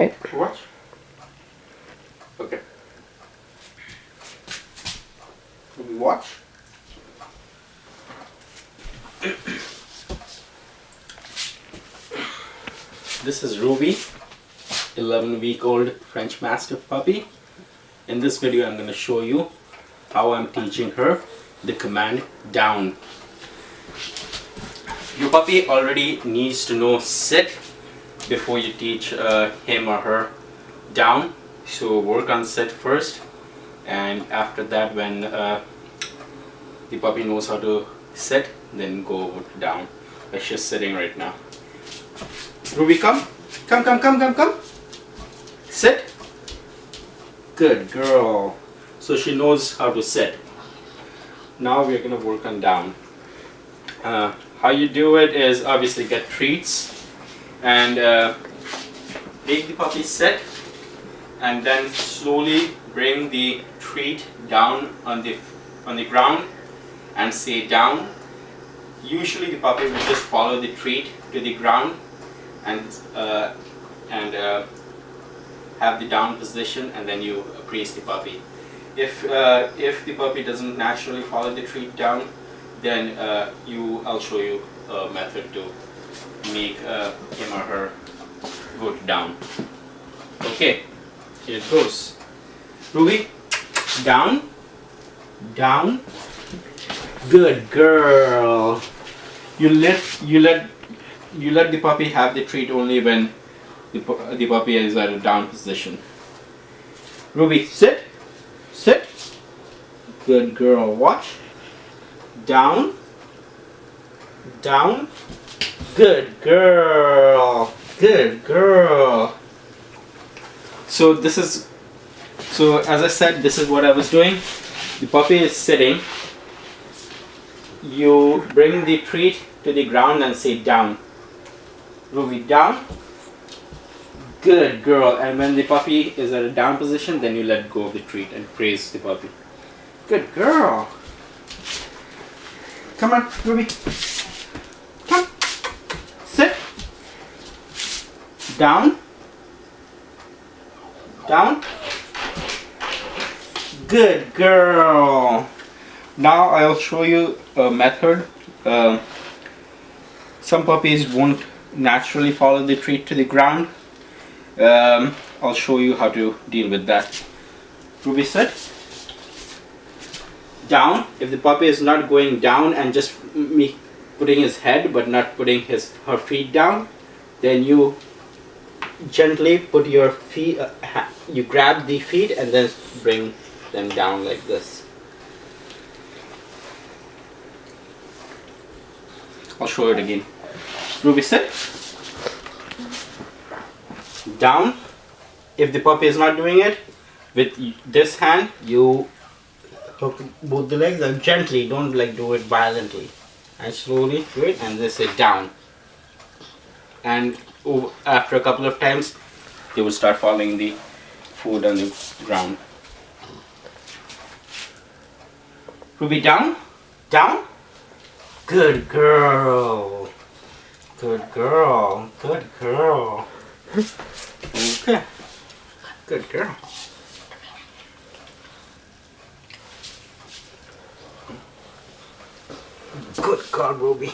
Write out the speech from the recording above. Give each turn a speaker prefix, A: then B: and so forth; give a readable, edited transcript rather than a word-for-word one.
A: Hey, watch. Okay. Ruby, watch. This is Ruby, 11-week-old French Mastiff puppy. In this video, I'm going to show you how I'm teaching her the command down. Your puppy already needs to know sit before you teach him or her down. So work on sit first, and after that, when the puppy knows how to sit, then go over to down. But she's sitting right now. Ruby, come. Come. Sit. Good girl. So she knows how to sit. Now we're going to work on down. How you do it is obviously get treats and make the puppy sit, and then slowly bring the treat down on the ground and say down. Usually the puppy will just follow the treat to the ground and have the down position, and then you praise the puppy. If the puppy doesn't naturally follow the treat down, then I'll show you a method to make him or her go to down. Okay, here it goes. Ruby, down. Good girl. You let the puppy have the treat only when the puppy is at a down position. Ruby, sit. Good girl. Watch. Down. Good girl. So as I said, this is what I was doing. The puppy is sitting. You bring the treat to the ground and say down. Ruby, down. Good girl. And when the puppy is at a down position, then you let go of the treat and praise the puppy. Good girl. Come on, Ruby. Come. Sit. Down. Good girl. Now I'll show you a method. Some puppies won't naturally follow the treat to the ground. I'll show you how to deal with that. Ruby, sit. Down. If the puppy is not going down and just putting his head but not putting her feet down, then you gently put your feet, you grab the feet and then bring them down like this. I'll show it again. Ruby, sit. Down. If the puppy is not doing it, with this hand you hook both the legs and gently, don't do it violently, and slowly do it and then sit down. And after a couple of times they will start following the food on the ground. Ruby, down. Good girl. Okay. Good girl. Good girl, Ruby.